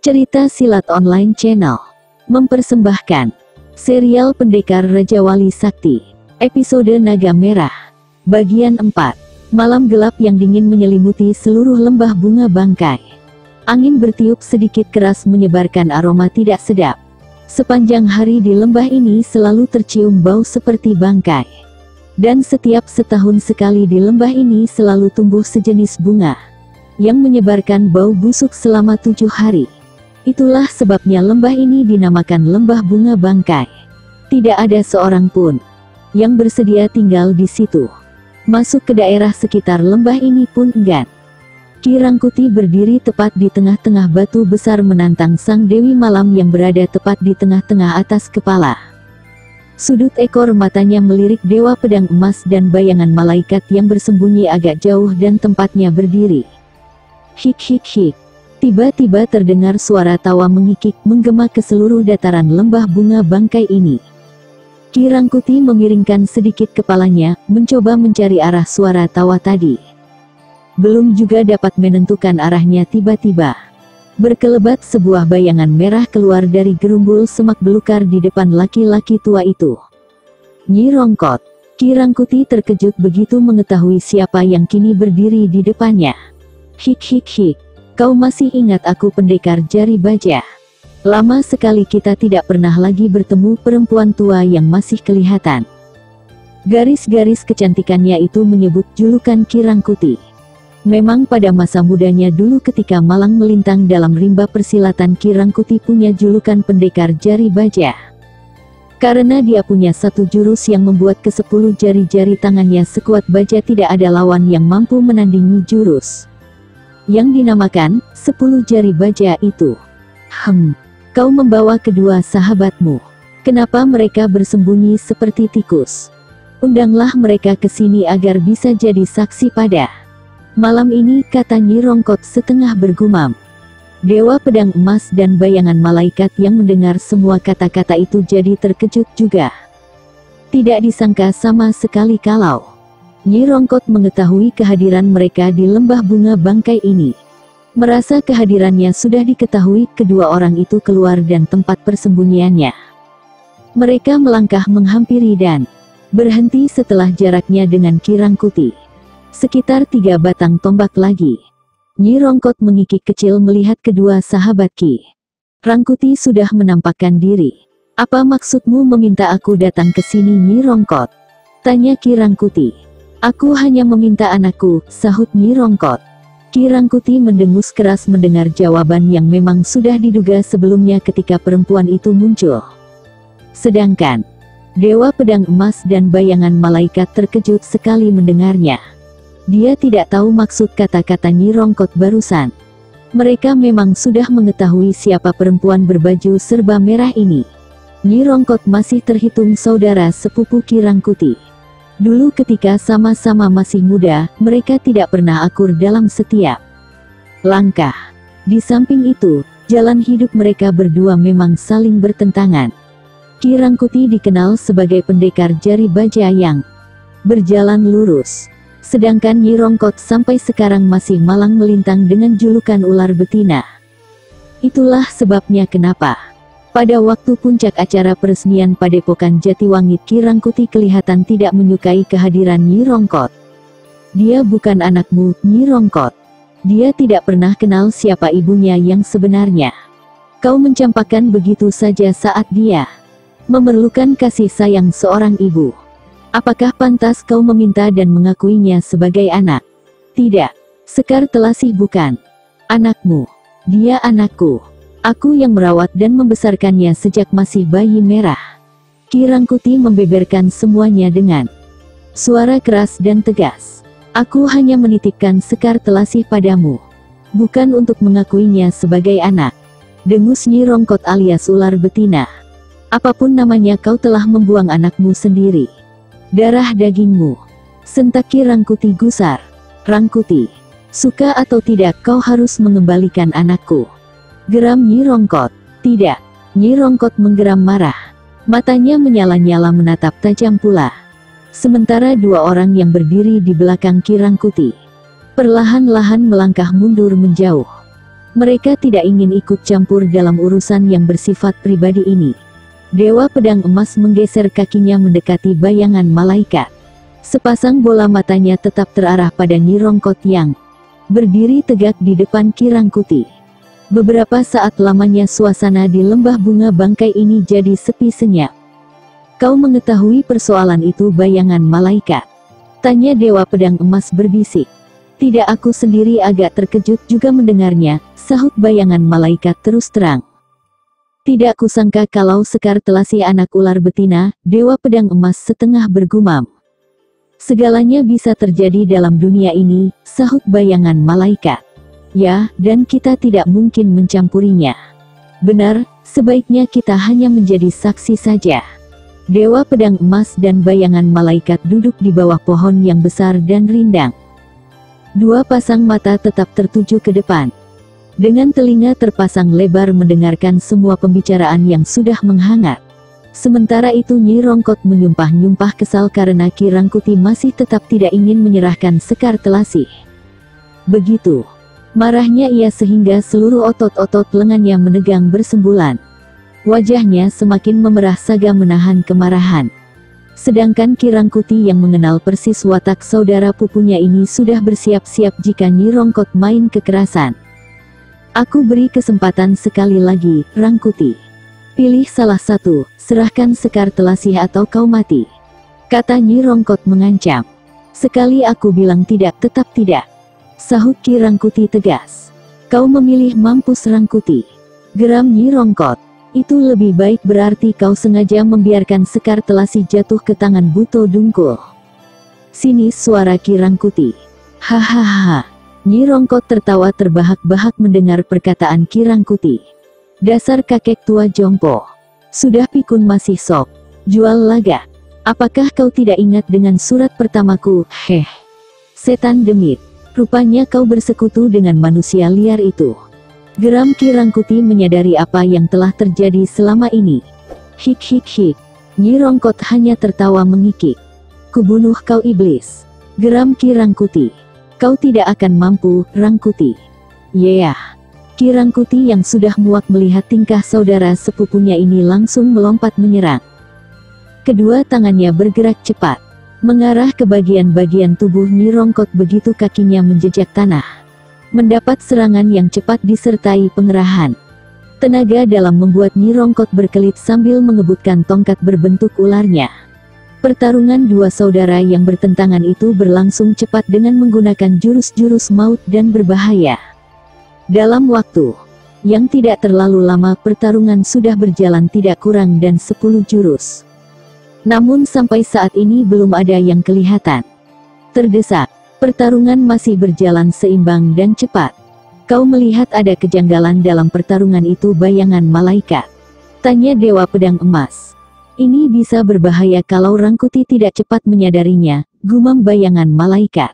Cerita Silat Online Channel mempersembahkan serial Pendekar Raja Wali Sakti, episode Naga Merah, bagian 4. Malam gelap yang dingin menyelimuti seluruh lembah bunga bangkai. Angin bertiup sedikit keras menyebarkan aroma tidak sedap. Sepanjang hari di lembah ini selalu tercium bau seperti bangkai. Dan setiap setahun sekali di lembah ini selalu tumbuh sejenis bunga yang menyebarkan bau busuk selama 7 hari. Itulah sebabnya lembah ini dinamakan Lembah Bunga Bangkai. Tidak ada seorang pun yang bersedia tinggal di situ. Masuk ke daerah sekitar lembah ini pun enggan. Ki Rangkuti berdiri tepat di tengah-tengah batu besar menantang Sang Dewi Malam yang berada tepat di tengah-tengah atas kepala. Sudut ekor matanya melirik Dewa Pedang Emas dan bayangan malaikat yang bersembunyi agak jauh dan tempatnya berdiri. Hik hik hik. Tiba-tiba terdengar suara tawa mengikik menggema ke seluruh dataran lembah bunga bangkai ini. Ki Rangkuti memiringkan sedikit kepalanya, mencoba mencari arah suara tawa tadi. Belum juga dapat menentukan arahnya, tiba-tiba berkelebat sebuah bayangan merah keluar dari gerumbul semak belukar di depan laki-laki tua itu. Nyi Rongkot. Ki Rangkuti terkejut begitu mengetahui siapa yang kini berdiri di depannya. Hik hik hik. Kau masih ingat aku, Pendekar Jari Baja? Lama sekali kita tidak pernah lagi bertemu. Perempuan tua yang masih kelihatan garis-garis kecantikannya itu menyebut julukan Ki Rangkuti. Memang pada masa mudanya dulu ketika malang melintang dalam rimba persilatan, Ki Rangkuti punya julukan Pendekar Jari Baja. Karena dia punya satu jurus yang membuat ke-10 jari-jari tangannya sekuat baja tidak ada lawan yang mampu menandingi jurus yang dinamakan 10 jari baja itu. Kau membawa kedua sahabatmu. Kenapa mereka bersembunyi seperti tikus? Undanglah mereka ke sini agar bisa jadi saksi pada malam ini, kata Nyi Rongkot setengah bergumam. Dewa Pedang Emas dan bayangan malaikat yang mendengar semua kata-kata itu jadi terkejut juga. Tidak disangka sama sekali kalau Nyi Rongkot mengetahui kehadiran mereka di lembah bunga bangkai ini. Merasa kehadirannya sudah diketahui, kedua orang itu keluar dan tempat persembunyiannya. Mereka melangkah menghampiri dan berhenti setelah jaraknya dengan Ki Rangkuti sekitar 3 batang tombak lagi. Nyi Rongkot mengikik kecil melihat kedua sahabat Ki Rangkuti sudah menampakkan diri. Apa maksudmu meminta aku datang ke sini, Nyi Rongkot? Tanya Ki Rangkuti. Aku hanya meminta anakku, sahut Nyi Rongkot. Ki Rangkuti mendengus keras mendengar jawaban yang memang sudah diduga sebelumnya ketika perempuan itu muncul. Sedangkan Dewa Pedang Emas dan bayangan malaikat terkejut sekali mendengarnya. Dia tidak tahu maksud kata-kata Nyi Rongkot barusan. Mereka memang sudah mengetahui siapa perempuan berbaju serba merah ini. Nyi Rongkot masih terhitung saudara sepupu Ki Rangkuti. Dulu ketika sama-sama masih muda, mereka tidak pernah akur dalam setiap langkah. Di samping itu, jalan hidup mereka berdua memang saling bertentangan. Ki Rangkuti dikenal sebagai pendekar jari baja yang berjalan lurus. Sedangkan Nyi Rongkot sampai sekarang masih malang melintang dengan julukan ular betina. Itulah sebabnya kenapa pada waktu puncak acara peresmian Padepokan Jatiwangit, Ki Rangkuti kelihatan tidak menyukai kehadiran Nyi Rongkot. Dia bukan anakmu, Nyi Rongkot. Dia tidak pernah kenal siapa ibunya yang sebenarnya. Kau mencampakkan begitu saja saat dia memerlukan kasih sayang seorang ibu. Apakah pantas kau meminta dan mengakuinya sebagai anak? Tidak. Sekar Telasih bukan anakmu. Dia anakku. Aku yang merawat dan membesarkannya sejak masih bayi merah. Ki Rangkuti membeberkan semuanya dengan suara keras dan tegas. Aku hanya menitipkan Sekar Telasih padamu, bukan untuk mengakuinya sebagai anak. Dengus Nyi Rongkot alias ular betina. Apapun namanya, kau telah membuang anakmu sendiri. Darah dagingmu. Sentak Ki Rangkuti gusar. Rangkuti, suka atau tidak kau harus mengembalikan anakku. Geram Nyi Rongkot. Tidak. Nyi Rongkot menggeram marah. Matanya menyala-nyala menatap tajam pula. Sementara dua orang yang berdiri di belakang Ki Rangkuti perlahan-lahan melangkah mundur menjauh. Mereka tidak ingin ikut campur dalam urusan yang bersifat pribadi ini. Dewa Pedang Emas menggeser kakinya mendekati bayangan malaikat. Sepasang bola matanya tetap terarah pada Nyi Rongkot yang berdiri tegak di depan Ki Rangkuti. Beberapa saat lamanya suasana di lembah bunga bangkai ini jadi sepi senyap. "Kau mengetahui persoalan itu, bayangan malaikat?" tanya Dewa Pedang Emas berbisik. "Tidak, aku sendiri agak terkejut juga mendengarnya," sahut bayangan malaikat terus terang. "Tidak kusangka kalau Sekar Telasi anak ular betina," Dewa Pedang Emas setengah bergumam. "Segalanya bisa terjadi dalam dunia ini," sahut bayangan malaikat. "Ya, dan kita tidak mungkin mencampurinya." "Benar, sebaiknya kita hanya menjadi saksi saja." Dewa Pedang Emas dan bayangan malaikat duduk di bawah pohon yang besar dan rindang. Dua pasang mata tetap tertuju ke depan. Dengan telinga terpasang lebar mendengarkan semua pembicaraan yang sudah menghangat. Sementara itu Nyi Rongkot menyumpah-nyumpah kesal karena Ki Rangkuti masih tetap tidak ingin menyerahkan Sekar Telasi. Begitu marahnya ia sehingga seluruh otot-otot lengannya menegang bersembulan. Wajahnya semakin memerah saga menahan kemarahan. Sedangkan Ki Rangkuti yang mengenal persis watak saudara pupunya ini sudah bersiap-siap jika Nyi Rongkot main kekerasan. "Aku beri kesempatan sekali lagi, Rangkuti. Pilih salah satu, serahkan Sekar Telasi atau kau mati," kata Nyi Rongkot mengancam. "Sekali aku bilang tidak, tetap tidak," sahut Ki Rangkuti tegas. "Kau memilih mampus, Rangkuti," geram Nyi Rongkot. "Itu lebih baik, berarti kau sengaja membiarkan Sekar Telasi jatuh ke tangan Buto Dungkul." Sinis suara Ki Rangkuti. "Hahaha." Nyi Rongkot tertawa terbahak-bahak mendengar perkataan Ki Rangkuti. "Dasar kakek tua jompo. Sudah pikun masih sok jual laga. Apakah kau tidak ingat dengan surat pertamaku? Heh. Setan demit. Rupanya kau bersekutu dengan manusia liar itu." Geram Ki Rangkuti menyadari apa yang telah terjadi selama ini. "Hik hik hik." Nyi Rongkot hanya tertawa mengikik. "Kubunuh kau iblis," geram Ki Rangkuti. "Kau tidak akan mampu, Rangkuti." "Yeah." Ki Rangkuti yang sudah muak melihat tingkah saudara sepupunya ini langsung melompat menyerang. Kedua tangannya bergerak cepat, mengarah ke bagian-bagian tubuh Nyi Rongkot begitu kakinya menjejak tanah. Mendapat serangan yang cepat disertai pengerahan tenaga dalam membuat Nyi Rongkot berkelit sambil mengebutkan tongkat berbentuk ularnya. Pertarungan dua saudara yang bertentangan itu berlangsung cepat dengan menggunakan jurus-jurus maut dan berbahaya. Dalam waktu yang tidak terlalu lama pertarungan sudah berjalan tidak kurang dan 10 jurus. Namun sampai saat ini belum ada yang kelihatan terdesak. Pertarungan masih berjalan seimbang dan cepat. "Kau melihat ada kejanggalan dalam pertarungan itu, bayangan malaikat?" tanya Dewa Pedang Emas. "Ini bisa berbahaya kalau Rangkuti tidak cepat menyadarinya," gumam bayangan malaikat.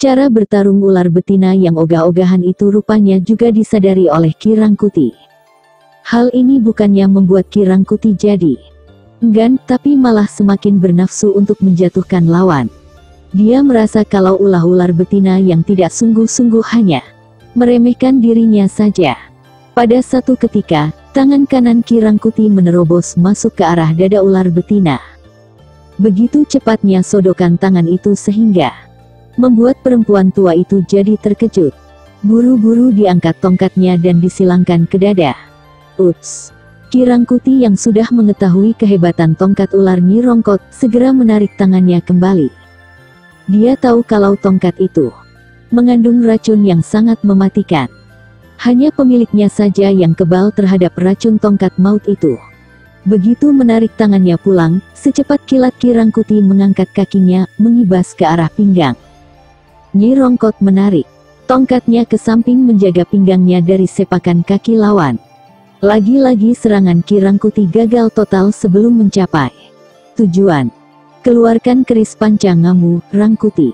Cara bertarung ular betina yang ogah-ogahan itu rupanya juga disadari oleh Ki Rangkuti. Hal ini bukannya membuat Ki Rangkuti jadi enggan, tapi malah semakin bernafsu untuk menjatuhkan lawan. Dia merasa kalau ular betina yang tidak sungguh-sungguh hanya meremehkan dirinya saja. Pada satu ketika, tangan kanan Ki Rangkuti menerobos masuk ke arah dada ular betina. Begitu cepatnya sodokan tangan itu sehingga membuat perempuan tua itu jadi terkejut. Buru-buru diangkat tongkatnya dan disilangkan ke dada. Uts! Ki Rangkuti yang sudah mengetahui kehebatan tongkat ular Nyi Rongkot segera menarik tangannya kembali. Dia tahu kalau tongkat itu mengandung racun yang sangat mematikan. Hanya pemiliknya saja yang kebal terhadap racun tongkat maut itu. Begitu menarik tangannya pulang, secepat kilat Ki Rangkuti mengangkat kakinya, mengibas ke arah pinggang. Nyi Rongkot menarik tongkatnya ke samping menjaga pinggangnya dari sepakan kaki lawan. Lagi-lagi serangan Ki Rangkuti gagal total sebelum mencapai tujuan. "Keluarkan keris pancangamu, Rangkuti,"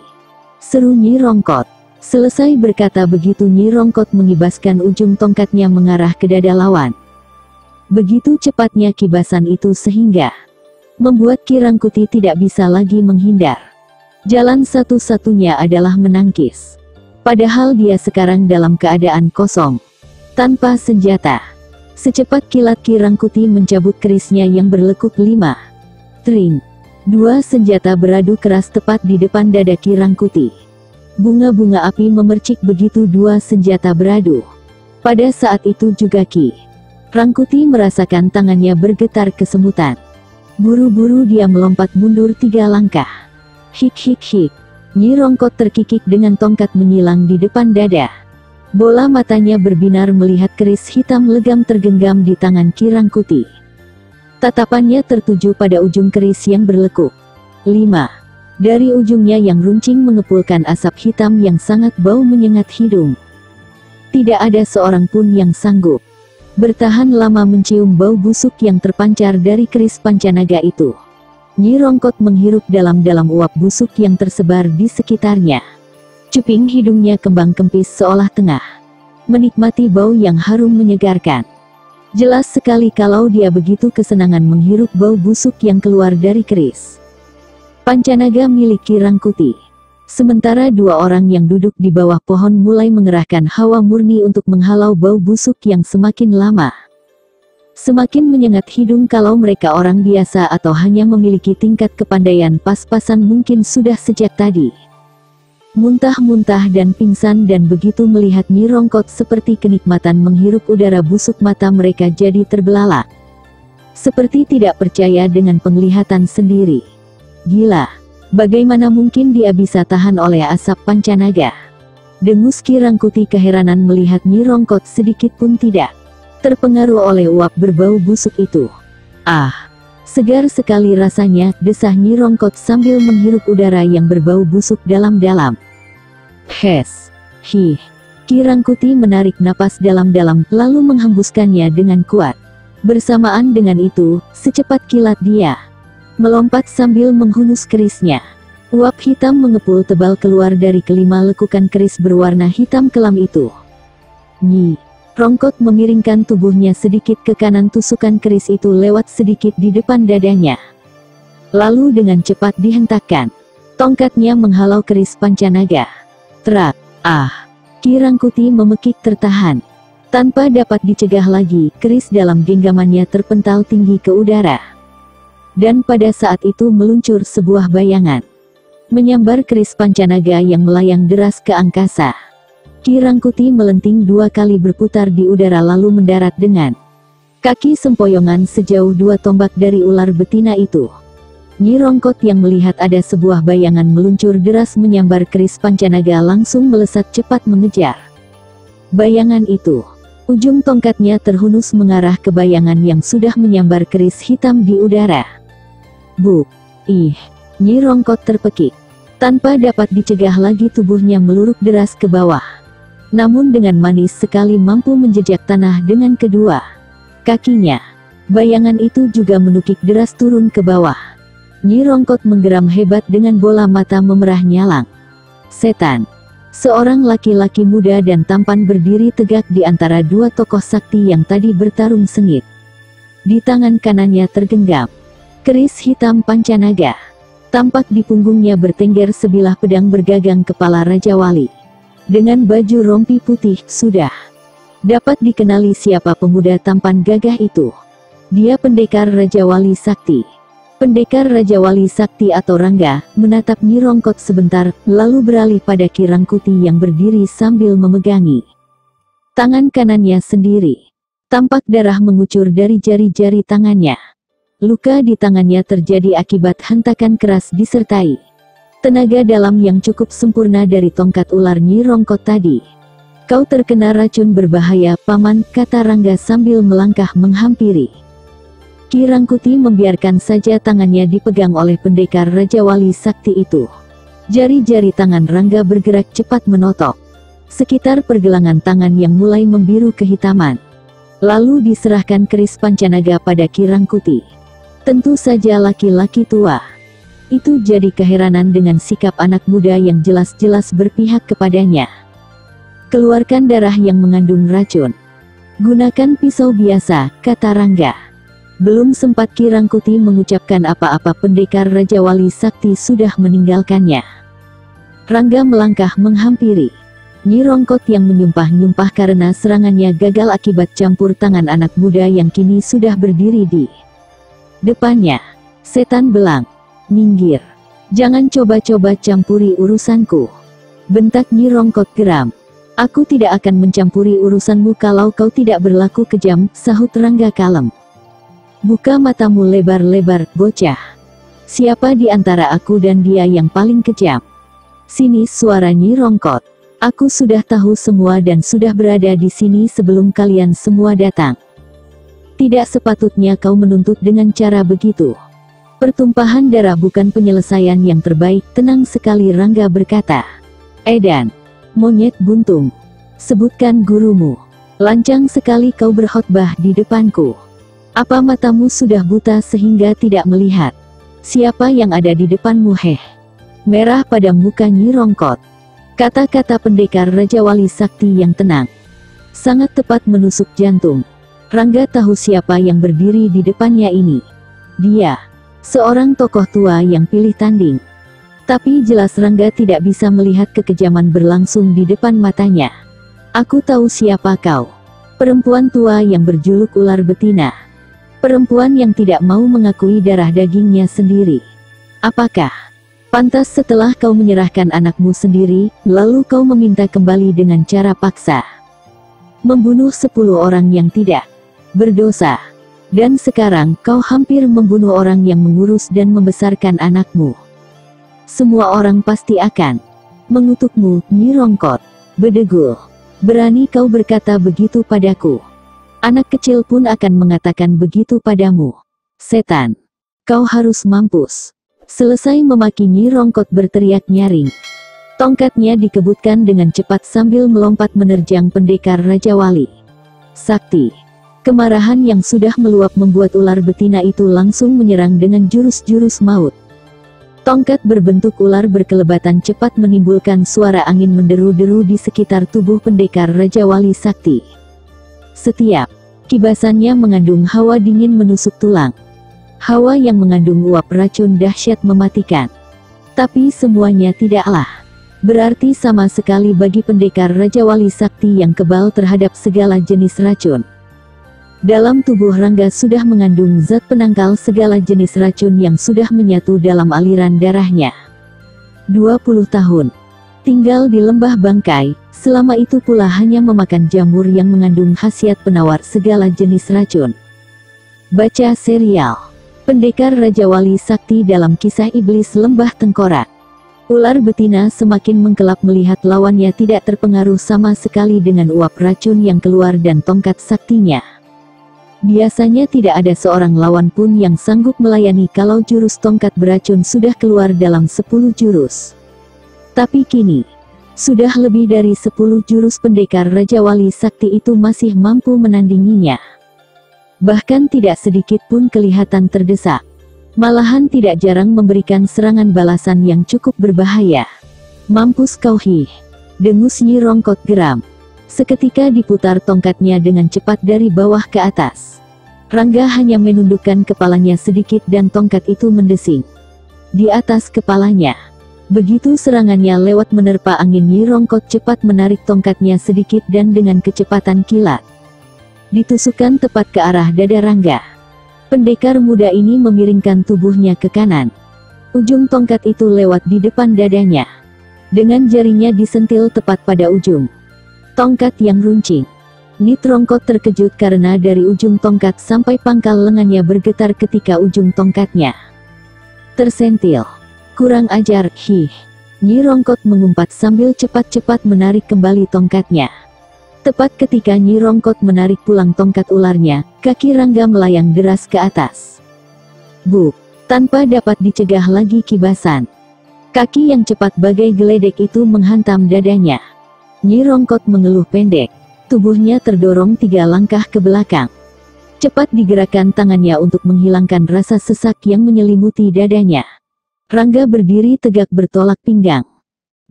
seru Nyi Rongkot. Selesai berkata begitu Nyi Rongkot mengibaskan ujung tongkatnya mengarah ke dada lawan. Begitu cepatnya kibasan itu sehingga membuat Ki Rangkuti tidak bisa lagi menghindar. Jalan satu-satunya adalah menangkis. Padahal dia sekarang dalam keadaan kosong, tanpa senjata. Secepat kilat Ki Rangkuti mencabut kerisnya yang berlekuk 5. Tring. 2 senjata beradu keras tepat di depan dada Ki Rangkuti. Bunga-bunga api memercik begitu 2 senjata beradu. Pada saat itu juga Ki Rangkuti merasakan tangannya bergetar kesemutan. Buru-buru dia melompat mundur 3 langkah. Hik hik hik. Nyi Rongkot terkikik dengan tongkat menyilang di depan dada. Bola matanya berbinar melihat keris hitam legam tergenggam di tangan Ki Rangkuti. Tatapannya tertuju pada ujung keris yang berlekuk 5. Dari ujungnya yang runcing mengepulkan asap hitam yang sangat bau menyengat hidung. Tidak ada seorang pun yang sanggup bertahan lama mencium bau busuk yang terpancar dari keris pancanaga itu. Nyi Rongkot menghirup dalam-dalam uap busuk yang tersebar di sekitarnya. Cuping hidungnya kembang kempis seolah tengah menikmati bau yang harum menyegarkan. Jelas sekali kalau dia begitu kesenangan menghirup bau busuk yang keluar dari keris pancanaga milik Ki Rangkuti. Sementara 2 orang yang duduk di bawah pohon mulai mengerahkan hawa murni untuk menghalau bau busuk yang semakin lama semakin menyengat hidung. Kalau mereka orang biasa atau hanya memiliki tingkat kepandaian pas-pasan mungkin sudah sejak tadi muntah-muntah dan pingsan, dan begitu melihat Nyi Rongkot seperti kenikmatan menghirup udara busuk mata mereka jadi terbelalak. Seperti tidak percaya dengan penglihatan sendiri. Gila, bagaimana mungkin dia bisa tahan oleh asap pancanaga? Dengus Ki Rangkuti keheranan melihat Nyi Rongkot sedikit pun tidak terpengaruh oleh uap berbau busuk itu. Ah, segar sekali rasanya, desah Nyi Rongkot sambil menghirup udara yang berbau busuk dalam-dalam. Hes, hih. Ki Rangkuti menarik napas dalam-dalam, lalu menghembuskannya dengan kuat. Bersamaan dengan itu, secepat kilat dia melompat sambil menghunus kerisnya. Uap hitam mengepul tebal keluar dari kelima lekukan keris berwarna hitam kelam itu. Nyi Rongkot memiringkan tubuhnya sedikit ke kanan, tusukan keris itu lewat sedikit di depan dadanya. Lalu dengan cepat dihentakkan. Tongkatnya menghalau keris pancanaga. Terak. Ah. Ki Rangkuti memekik tertahan. Tanpa dapat dicegah lagi, keris dalam genggamannya terpental tinggi ke udara. Dan pada saat itu meluncur sebuah bayangan menyambar keris pancanaga yang melayang deras ke angkasa. Ki Rangkuti melenting 2 kali berputar di udara lalu mendarat dengan kaki sempoyongan sejauh 2 tombak dari ular betina itu. Nyi Rongkot yang melihat ada sebuah bayangan meluncur deras menyambar keris pancanaga langsung melesat cepat mengejar bayangan itu. Ujung tongkatnya terhunus mengarah ke bayangan yang sudah menyambar keris hitam di udara. Buk! Ih! Nyi Rongkot terpekik. Tanpa dapat dicegah lagi tubuhnya meluruk deras ke bawah. Namun dengan manis sekali mampu menjejak tanah dengan kedua kakinya. Bayangan itu juga menukik deras turun ke bawah. Nyi Rongkot menggeram hebat dengan bola mata memerah nyalang. Setan! Seorang laki-laki muda dan tampan berdiri tegak di antara 2 tokoh sakti yang tadi bertarung sengit. Di tangan kanannya tergenggam keris hitam pancanaga. Tampak di punggungnya bertengger sebilah pedang bergagang kepala Raja Wali. Dengan baju rompi putih, sudah dapat dikenali siapa pemuda tampan gagah itu. Dia pendekar Raja Wali Sakti. Pendekar Raja Wali Sakti atau Rangga, menatap Nyi Rongkot sebentar, lalu beralih pada Ki Rangkuti yang berdiri sambil memegangi tangan kanannya sendiri. Tampak darah mengucur dari jari-jari tangannya. Luka di tangannya terjadi akibat hentakan keras disertai tenaga dalam yang cukup sempurna dari tongkat ular Nyi Rongkot tadi. Kau terkena racun berbahaya, Paman, kata Rangga sambil melangkah menghampiri. Ki Rangkuti membiarkan saja tangannya dipegang oleh pendekar Raja Wali Sakti itu. Jari-jari tangan Rangga bergerak cepat menotok sekitar pergelangan tangan yang mulai membiru kehitaman. Lalu diserahkan keris pancanaga pada Ki Rangkuti. Tentu saja laki-laki tua itu jadi keheranan dengan sikap anak muda yang jelas-jelas berpihak kepadanya. Keluarkan darah yang mengandung racun. Gunakan pisau biasa, kata Rangga. Belum sempat Ki Rangkuti mengucapkan apa-apa pendekar Raja Wali Sakti sudah meninggalkannya. Rangga melangkah menghampiri. Nyi Rongkot yang menyumpah-nyumpah karena serangannya gagal akibat campur tangan anak muda yang kini sudah berdiri di depannya. Setan belang, minggir. Jangan coba-coba campuri urusanku. Bentak Nyi Rongkot geram. Aku tidak akan mencampuri urusanmu kalau kau tidak berlaku kejam, sahut Rangga kalem. Buka matamu lebar-lebar, bocah. Siapa di antara aku dan dia yang paling kejam? Sini, suara Nyi Rongkot. Aku sudah tahu semua dan sudah berada di sini sebelum kalian semua datang. Tidak sepatutnya kau menuntut dengan cara begitu. Pertumpahan darah bukan penyelesaian yang terbaik, tenang sekali Rangga berkata. Edan, monyet buntung. Sebutkan gurumu. Lancang sekali kau berkhotbah di depanku. Apa matamu sudah buta sehingga tidak melihat? Siapa yang ada di depanmu heh? Merah pada muka Nyi Rongkot. Kata-kata pendekar Raja Wali Sakti yang tenang sangat tepat menusuk jantung. Rangga tahu siapa yang berdiri di depannya ini. Dia seorang tokoh tua yang pilih tanding. Tapi jelas Rangga tidak bisa melihat kekejaman berlangsung di depan matanya. Aku tahu siapa kau. Perempuan tua yang berjuluk ular betina. Perempuan yang tidak mau mengakui darah dagingnya sendiri. Apakah pantas setelah kau menyerahkan anakmu sendiri, lalu kau meminta kembali dengan cara paksa? Membunuh 10 orang yang tidak berdosa. Dan sekarang kau hampir membunuh orang yang mengurus dan membesarkan anakmu. Semua orang pasti akan mengutukmu, Nyi Rongkot. Bedegul. Berani kau berkata begitu padaku? Anak kecil pun akan mengatakan begitu padamu. Setan. Kau harus mampus. Selesai memaki Nyi Rongkot berteriak nyaring. Tongkatnya dikebutkan dengan cepat sambil melompat menerjang pendekar Raja Wali Sakti. Kemarahan yang sudah meluap membuat ular betina itu langsung menyerang dengan jurus-jurus maut. Tongkat berbentuk ular berkelebatan cepat menimbulkan suara angin menderu-deru di sekitar tubuh pendekar Raja Wali Sakti. Setiap kibasannya mengandung hawa dingin menusuk tulang. Hawa yang mengandung uap racun dahsyat mematikan. Tapi semuanya tidaklah berarti sama sekali bagi pendekar Raja Wali Sakti yang kebal terhadap segala jenis racun. Dalam tubuh Rangga sudah mengandung zat penangkal segala jenis racun yang sudah menyatu dalam aliran darahnya. 20 tahun tinggal di lembah bangkai, selama itu pula hanya memakan jamur yang mengandung khasiat penawar segala jenis racun. Baca serial Pendekar Raja Wali Sakti dalam kisah iblis lembah tengkorak. Ular betina semakin mengkelap melihat lawannya tidak terpengaruh sama sekali dengan uap racun yang keluar dan tongkat saktinya. Biasanya tidak ada seorang lawan pun yang sanggup melayani kalau jurus tongkat beracun sudah keluar dalam 10 jurus. Tapi kini, sudah lebih dari 10 jurus pendekar Raja Wali Sakti itu masih mampu menandinginya. Bahkan tidak sedikit pun kelihatan terdesak. Malahan tidak jarang memberikan serangan balasan yang cukup berbahaya. Mampus kau hih. Dengus Nyi Rongkot geram. Seketika diputar tongkatnya dengan cepat dari bawah ke atas. Rangga hanya menundukkan kepalanya sedikit dan tongkat itu mendesing di atas kepalanya. Begitu serangannya lewat menerpa angin, Nyi Rongkot cepat menarik tongkatnya sedikit dan dengan kecepatan kilat ditusukkan tepat ke arah dada Rangga. Pendekar muda ini memiringkan tubuhnya ke kanan. Ujung tongkat itu lewat di depan dadanya. Dengan jarinya disentil tepat pada ujung tongkat yang runcing. Nyi Rongkot terkejut karena dari ujung tongkat sampai pangkal lengannya bergetar ketika ujung tongkatnya tersentil. Kurang ajar, hih. Nyi Rongkot mengumpat sambil cepat-cepat menarik kembali tongkatnya. Tepat ketika Nyi Rongkot menarik pulang tongkat ularnya, kaki Rangga melayang deras ke atas. Buk! Tanpa dapat dicegah lagi kibasan. Kaki yang cepat bagai geledek itu menghantam dadanya. Nyi Rongkot mengeluh pendek. Tubuhnya terdorong 3 langkah ke belakang. Cepat digerakkan tangannya untuk menghilangkan rasa sesak yang menyelimuti dadanya. Rangga berdiri tegak bertolak pinggang.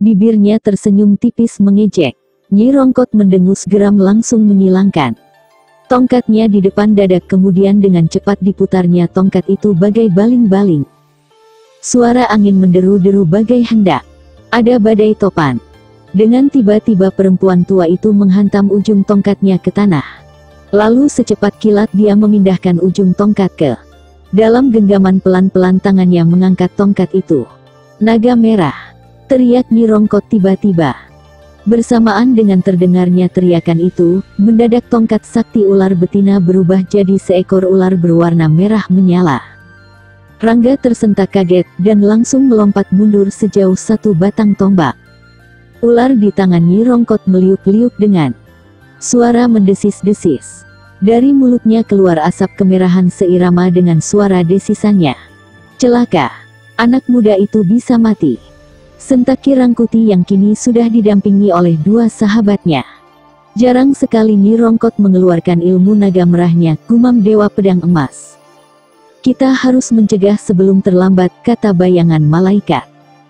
Bibirnya tersenyum tipis mengejek. Nyi Rongkot mendengus geram langsung menyilangkan tongkatnya di depan dada, kemudian dengan cepat diputarnya tongkat itu bagai baling-baling. Suara angin menderu-deru bagai hendak ada badai topan. Dengan tiba-tiba perempuan tua itu menghantam ujung tongkatnya ke tanah. Lalu secepat kilat dia memindahkan ujung tongkat ke dalam genggaman. Pelan-pelan tangannya mengangkat tongkat itu. "Naga merah!" teriak Nyi Rongkot tiba-tiba. Bersamaan dengan terdengarnya teriakan itu, mendadak tongkat sakti ular betina berubah jadi seekor ular berwarna merah menyala. Rangga tersentak kaget, dan langsung melompat mundur sejauh 1 batang tombak. Ular di tangan Nyi Rongkot meliuk-liuk dengan suara mendesis-desis. Dari mulutnya keluar asap kemerahan seirama dengan suara desisannya. "Celaka! Anak muda itu bisa mati!" Sentaki Rangkuti yang kini sudah didampingi oleh 2 sahabatnya. "Jarang sekali Nyi Rongkot mengeluarkan ilmu naga merahnya," gumam Dewa Pedang Emas. "Kita harus mencegah sebelum terlambat," kata bayangan malaikat.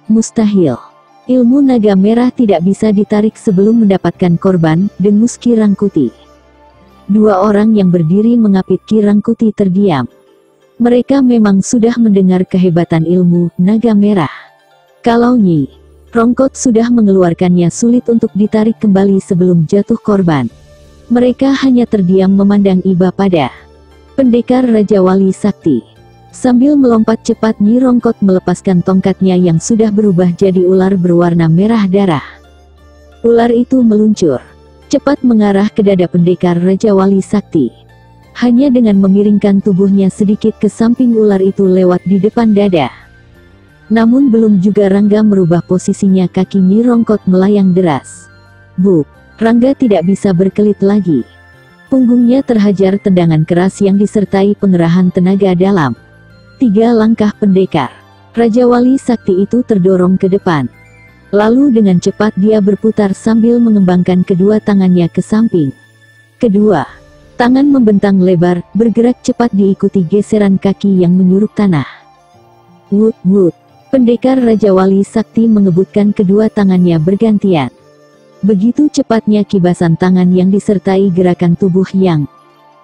"Mustahil. Ilmu naga merah tidak bisa ditarik sebelum mendapatkan korban," dengus Ki Rangkuti. 2 orang yang berdiri mengapit Ki Rangkuti terdiam. Mereka memang sudah mendengar kehebatan ilmu naga merah. Kalau Nyi Rongkot sudah mengeluarkannya, sulit untuk ditarik kembali sebelum jatuh korban. Mereka hanya terdiam memandang iba pada pendekar Raja Wali Sakti. Sambil melompat cepat, Nyi Rongkot melepaskan tongkatnya yang sudah berubah jadi ular berwarna merah darah. Ular itu meluncur cepat mengarah ke dada pendekar Raja Wali Sakti. Hanya dengan memiringkan tubuhnya sedikit ke samping, ular itu lewat di depan dada. Namun belum juga Rangga merubah posisinya, kaki Nyi Rongkot melayang deras. Buk! Rangga tidak bisa berkelit lagi. Punggungnya terhajar tendangan keras yang disertai pengerahan tenaga dalam. 3 langkah pendekar Raja Wali Sakti itu terdorong ke depan. Lalu dengan cepat dia berputar sambil mengembangkan kedua tangannya ke samping. Kedua tangan membentang lebar, bergerak cepat diikuti geseran kaki yang menyurut tanah. Wut wut! Pendekar Raja Wali Sakti mengebutkan kedua tangannya bergantian. Begitu cepatnya kibasan tangan yang disertai gerakan tubuh yang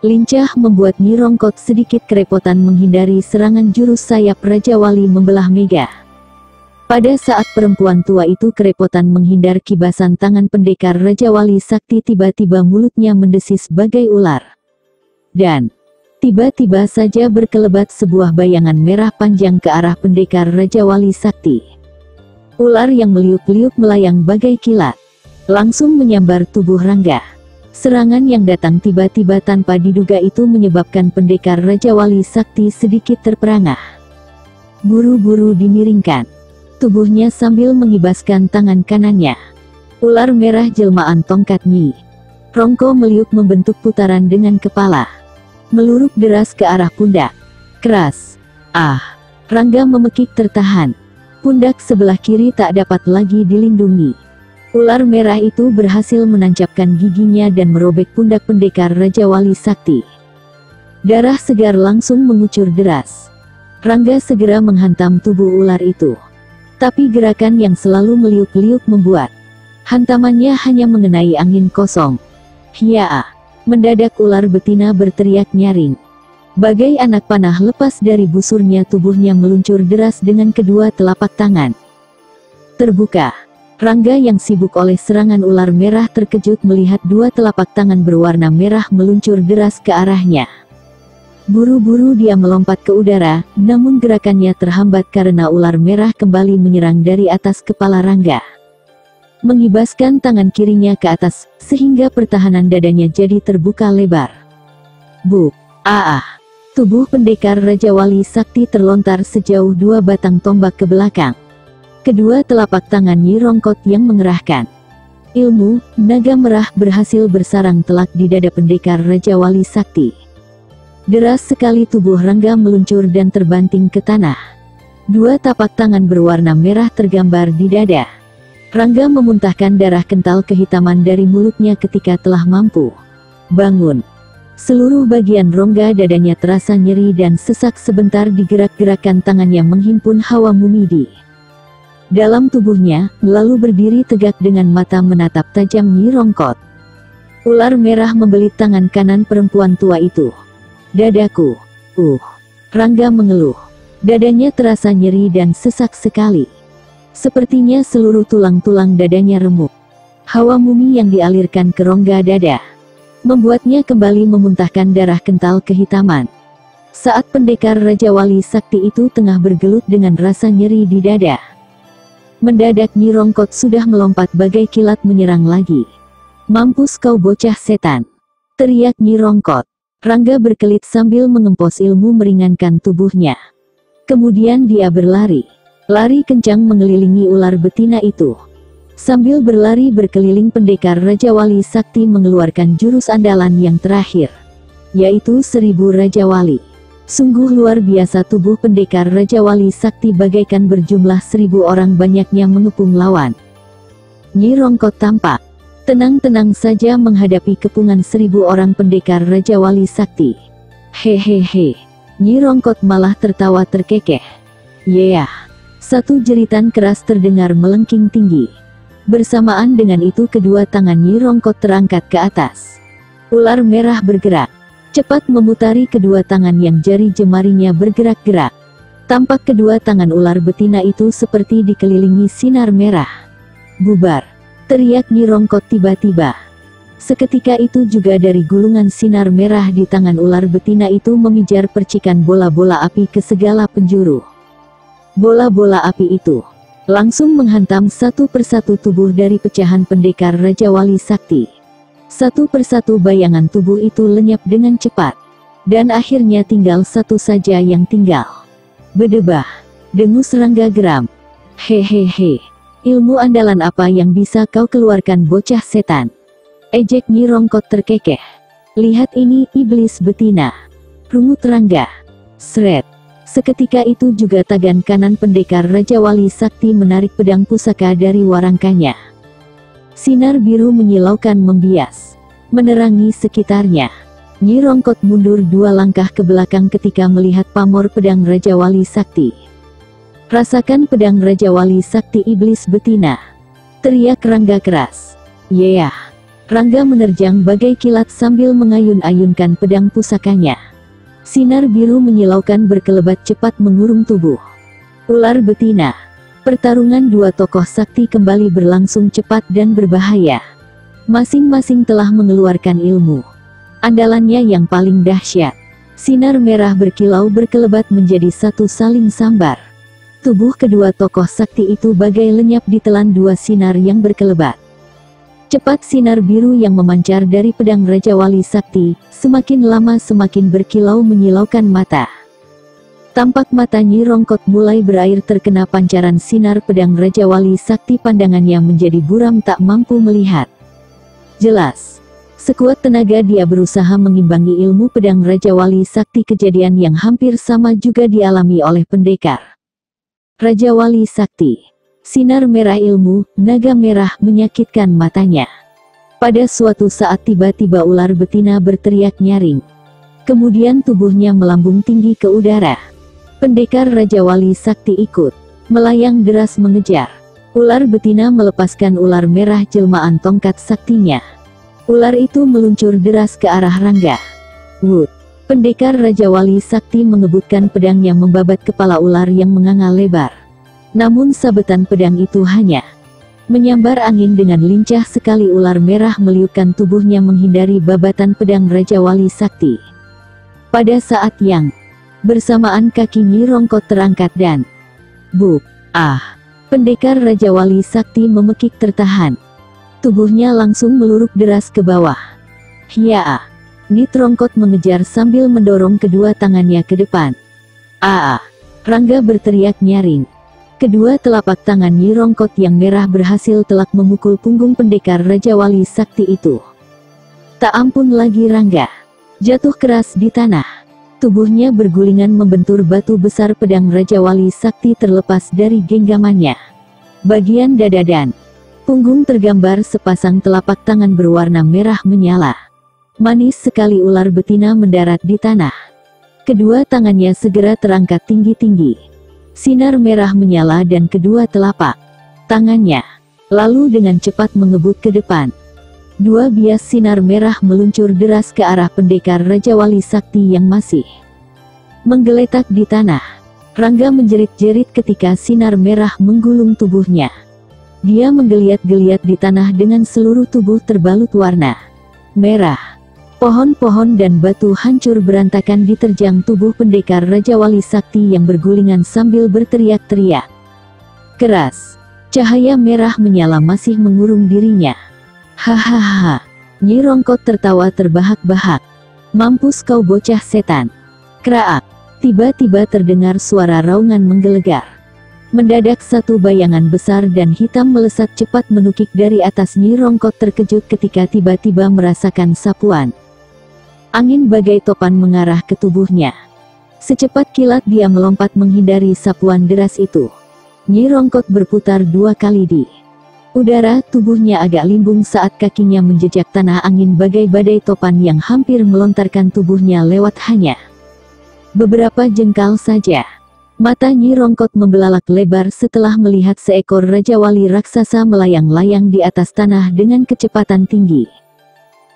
lincah membuat Nyi Rongkot sedikit kerepotan menghindari serangan jurus sayap Raja Wali membelah mega. Pada saat perempuan tua itu kerepotan menghindar kibasan tangan pendekar Raja Wali Sakti, tiba-tiba mulutnya mendesis bagai ular. Dan tiba-tiba saja berkelebat sebuah bayangan merah panjang ke arah pendekar Raja Wali Sakti. Ular yang meliuk-liuk melayang bagai kilat, langsung menyambar tubuh Rangga. Serangan yang datang tiba-tiba tanpa diduga itu menyebabkan pendekar Raja Wali Sakti sedikit terperangah. Buru-buru dimiringkan tubuhnya sambil mengibaskan tangan kanannya. Ular merah jelmaan tongkat Nyi Rongko meliuk membentuk putaran dengan kepala, meluruk deras ke arah pundak. Keras. Ah! Rangga memekik tertahan. Pundak sebelah kiri tak dapat lagi dilindungi. Ular merah itu berhasil menancapkan giginya dan merobek pundak pendekar Raja Wali Sakti. Darah segar langsung mengucur deras. Rangga segera menghantam tubuh ular itu. Tapi gerakan yang selalu meliuk-liuk membuat hantamannya hanya mengenai angin kosong. Hiaa! Mendadak ular betina berteriak nyaring. Bagai anak panah lepas dari busurnya, tubuhnya meluncur deras dengan kedua telapak tangan. Terbuka. Rangga yang sibuk oleh serangan ular merah terkejut melihat 2 telapak tangan berwarna merah meluncur deras ke arahnya. Buru-buru dia melompat ke udara, namun gerakannya terhambat karena ular merah kembali menyerang dari atas kepala Rangga. Mengibaskan tangan kirinya ke atas, sehingga pertahanan dadanya jadi terbuka lebar. Buk! Ah! Tubuh pendekar Raja Wali Sakti terlontar sejauh 2 batang tombak ke belakang. Kedua telapak tangan Nyi Rongkot yang mengerahkan ilmu naga merah berhasil bersarang telak di dada pendekar Raja Wali Sakti. Deras sekali tubuh Rangga meluncur dan terbanting ke tanah. 2 tapak tangan berwarna merah tergambar di dada. Rangga memuntahkan darah kental kehitaman dari mulutnya ketika telah mampu bangun. Seluruh bagian rongga dadanya terasa nyeri dan sesak, sebentar digerak-gerakkan tangannya menghimpun hawa mumidi dalam tubuhnya, lalu berdiri tegak dengan mata menatap tajam Nyi Rongkot. Ular merah membelit tangan kanan perempuan tua itu. Dadaku! Rangga mengeluh. Dadanya terasa nyeri dan sesak sekali. Sepertinya seluruh tulang-tulang dadanya remuk. Hawa mumi yang dialirkan ke rongga dada membuatnya kembali memuntahkan darah kental kehitaman. Saat pendekar Raja Wali Sakti itu tengah bergelut dengan rasa nyeri di dada, mendadak Nyi Rongkot sudah melompat bagai kilat menyerang lagi. "Mampus kau bocah setan!" teriak Nyi Rongkot. Rangga berkelit sambil mengempos ilmu meringankan tubuhnya. Kemudian dia berlari. Lari kencang mengelilingi ular betina itu. Sambil berlari berkeliling, pendekar Raja Wali Sakti mengeluarkan jurus andalan yang terakhir, yaitu 1000 Raja Wali. Sungguh luar biasa tubuh pendekar Raja Wali Sakti, bagaikan berjumlah 1000 orang banyaknya mengepung lawan. Nyi Rongkot tampak tenang-tenang saja menghadapi kepungan 1000 orang pendekar Raja Wali Sakti. Hehehe, Nyi Rongkot malah tertawa terkekeh. "Yeah!" Satu jeritan keras terdengar melengking tinggi. Bersamaan dengan itu kedua tangan Nyi Rongkot terangkat ke atas. Ular merah bergerak cepat memutari kedua tangan yang jari jemarinya bergerak-gerak. Tampak kedua tangan ular betina itu seperti dikelilingi sinar merah. "Bubar!" teriak Nyi Rongkot tiba-tiba. Seketika itu juga dari gulungan sinar merah di tangan ular betina itu memijar percikan bola-bola api ke segala penjuru. Bola-bola api itu langsung menghantam satu persatu tubuh dari pecahan pendekar Raja Wali Sakti. Satu persatu bayangan tubuh itu lenyap dengan cepat. Dan akhirnya tinggal satu saja yang tinggal. "Bedebah!" dengus Rangga geram. "Hehehe, ilmu andalan apa yang bisa kau keluarkan bocah setan?" ejek Nyi Rongkot terkekeh. "Lihat ini, iblis betina!" rungut Rangga. Sret! Seketika itu juga tangan kanan pendekar Raja Wali Sakti menarik pedang pusaka dari warangkanya. Sinar biru menyilaukan membias, menerangi sekitarnya. Nyi Rongkot mundur 2 langkah ke belakang ketika melihat pamor pedang Raja Wali Sakti. "Rasakan pedang Raja Wali Sakti, iblis betina!" teriak Rangga keras. "Yeah!" Rangga menerjang bagai kilat sambil mengayun-ayunkan pedang pusakanya. Sinar biru menyilaukan berkelebat cepat mengurung tubuh ular betina. Pertarungan dua tokoh sakti kembali berlangsung cepat dan berbahaya. Masing-masing telah mengeluarkan ilmu andalannya yang paling dahsyat. Sinar merah berkilau berkelebat menjadi satu saling sambar. Tubuh kedua tokoh sakti itu bagai lenyap ditelan 2 sinar yang berkelebat. Cepat sinar biru yang memancar dari pedang Raja Wali Sakti, semakin lama semakin berkilau menyilaukan mata. Tampak mata Nyi Rongkot mulai berair terkena pancaran sinar pedang Raja Wali Sakti, pandangannya menjadi buram tak mampu melihat jelas. Sekuat tenaga dia berusaha mengimbangi ilmu pedang Raja Wali Sakti. Kejadian yang hampir sama juga dialami oleh pendekar Raja Wali Sakti. Sinar merah ilmu, naga merah menyakitkan matanya. Pada suatu saat tiba-tiba ular betina berteriak nyaring. Kemudian tubuhnya melambung tinggi ke udara. Pendekar Raja Wali Sakti ikut melayang deras mengejar. Ular betina melepaskan ular merah jelmaan tongkat saktinya. Ular itu meluncur deras ke arah Rangga. Wut! Pendekar Raja Wali Sakti mengebutkan pedangnya membabat kepala ular yang menganga lebar. Namun sabetan pedang itu hanya menyambar angin dengan lincah sekali. Ular merah meliukkan tubuhnya menghindari babatan pedang Raja Wali Sakti. Pada saat yang bersamaan kaki Nyi Rongkot terangkat dan buk! Ah! Pendekar Raja Wali Sakti memekik tertahan. Tubuhnya langsung meluruk deras ke bawah. Hiya! Nyi Rongkot mengejar sambil mendorong kedua tangannya ke depan. Ah! Rangga berteriak nyaring. Kedua telapak tangan Nyi Rongkot yang merah berhasil telak memukul punggung pendekar Raja Wali Sakti itu. Tak ampun lagi Rangga. Jatuh keras di tanah. Tubuhnya bergulingan membentur batu besar. Pedang Raja Wali Sakti terlepas dari genggamannya. Bagian dada dan punggung tergambar sepasang telapak tangan berwarna merah menyala. Manis sekali ular betina mendarat di tanah. Kedua tangannya segera terangkat tinggi-tinggi. Sinar merah menyala dan kedua telapak tangannya lalu dengan cepat mengebut ke depan. 2 bias sinar merah meluncur deras ke arah pendekar Raja Wali Sakti yang masih menggeletak di tanah. Rangga menjerit-jerit ketika sinar merah menggulung tubuhnya. Dia menggeliat-geliat di tanah dengan seluruh tubuh terbalut warna merah. Pohon-pohon dan batu hancur berantakan diterjang tubuh pendekar Raja Wali Sakti yang bergulingan sambil berteriak-teriak keras. Cahaya merah menyala masih mengurung dirinya. Hahaha. Nyi Rongkot tertawa terbahak-bahak. Mampus kau bocah setan. Kraak. Tiba-tiba terdengar suara raungan menggelegar. Mendadak satu bayangan besar dan hitam melesat cepat menukik dari atas. Nyi Rongkot terkejut ketika tiba-tiba merasakan sapuan angin bagai topan mengarah ke tubuhnya. Secepat kilat dia melompat menghindari sapuan deras itu. Nyi Rongkot berputar 2 kali di udara, tubuhnya agak limbung saat kakinya menjejak tanah. Angin bagai badai topan yang hampir melontarkan tubuhnya lewat hanya beberapa jengkal saja. Mata Nyi Rongkot membelalak lebar setelah melihat seekor Raja Wali raksasa melayang-layang di atas tanah dengan kecepatan tinggi.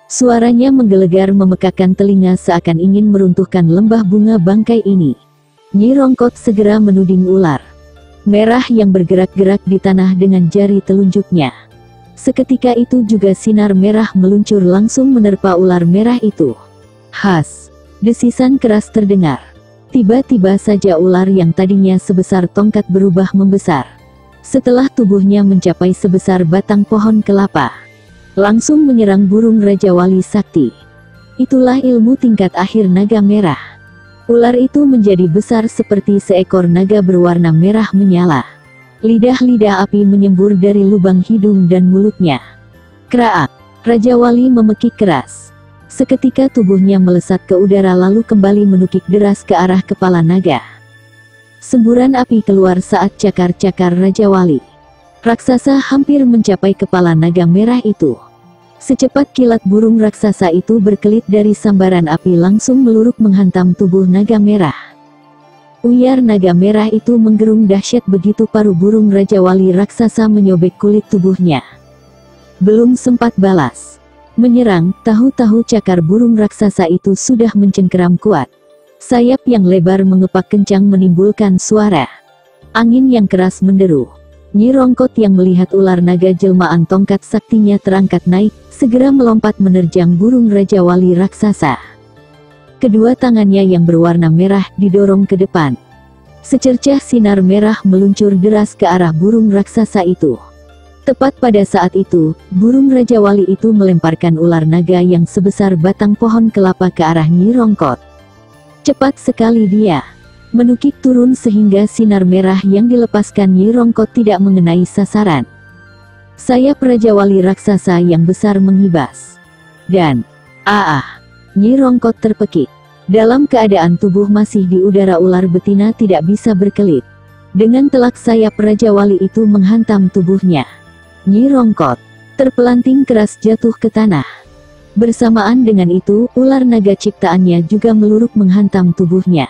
Suaranya menggelegar memekakkan telinga seakan ingin meruntuhkan lembah bunga bangkai ini. Nyi Rongkot segera menuding ular merah yang bergerak-gerak di tanah dengan jari telunjuknya. Seketika itu juga sinar merah meluncur langsung menerpa ular merah itu. Has! Desisan keras terdengar. Tiba-tiba saja ular yang tadinya sebesar tongkat berubah membesar. Setelah tubuhnya mencapai sebesar batang pohon kelapa, langsung menyerang burung Raja Wali Sakti. Itulah ilmu tingkat akhir naga merah. Ular itu menjadi besar seperti seekor naga berwarna merah menyala. Lidah-lidah api menyembur dari lubang hidung dan mulutnya. Kraak! Raja Wali memekik keras. Seketika tubuhnya melesat ke udara lalu kembali menukik deras ke arah kepala naga. Semburan api keluar saat cakar-cakar Raja Wali raksasa hampir mencapai kepala naga merah itu. Secepat kilat burung raksasa itu berkelit dari sambaran api langsung meluruk menghantam tubuh naga merah. Uyar naga merah itu menggerung dahsyat begitu paruh burung Raja Wali raksasa menyobek kulit tubuhnya. Belum sempat balas menyerang, tahu-tahu cakar burung raksasa itu sudah mencengkeram kuat. Sayap yang lebar mengepak kencang menimbulkan suara angin yang keras menderu. Nyi Rongkot yang melihat ular naga jelmaan tongkat saktinya terangkat naik, segera melompat menerjang burung Raja Wali raksasa. Kedua tangannya yang berwarna merah didorong ke depan. Secercah sinar merah meluncur deras ke arah burung raksasa itu. Tepat pada saat itu, burung Raja Wali itu melemparkan ular naga yang sebesar batang pohon kelapa ke arah Nyi Rongkot. Cepat sekali dia menukik turun sehingga sinar merah yang dilepaskan Nyi Rongkot tidak mengenai sasaran. Sayap Raja Wali raksasa yang besar mengibas. Dan, Nyi Rongkot terpekik. Dalam keadaan tubuh masih di udara, ular betina tidak bisa berkelit. Dengan telak sayap Raja Wali itu menghantam tubuhnya. Nyi Rongkot terpelanting keras jatuh ke tanah. Bersamaan dengan itu, ular naga ciptaannya juga meluruk menghantam tubuhnya.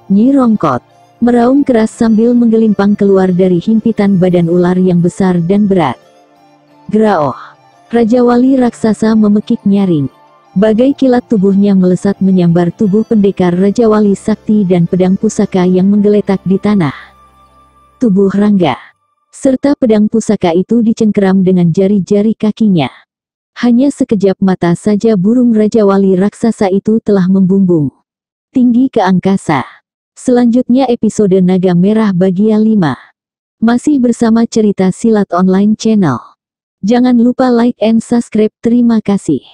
Nyi Rongkot meraung keras sambil menggelimpang keluar dari himpitan badan ular yang besar dan berat. Graoh! Raja Wali raksasa memekik nyaring. Bagai kilat tubuhnya melesat menyambar tubuh pendekar Raja Wali Sakti dan pedang pusaka yang menggeletak di tanah. Tubuh Rangga serta pedang pusaka itu dicengkeram dengan jari-jari kakinya. Hanya sekejap mata saja burung Raja Wali raksasa itu telah membumbung tinggi ke angkasa. Selanjutnya episode Naga Merah bagian 5. Masih bersama cerita silat online channel. Jangan lupa like and subscribe. Terima kasih.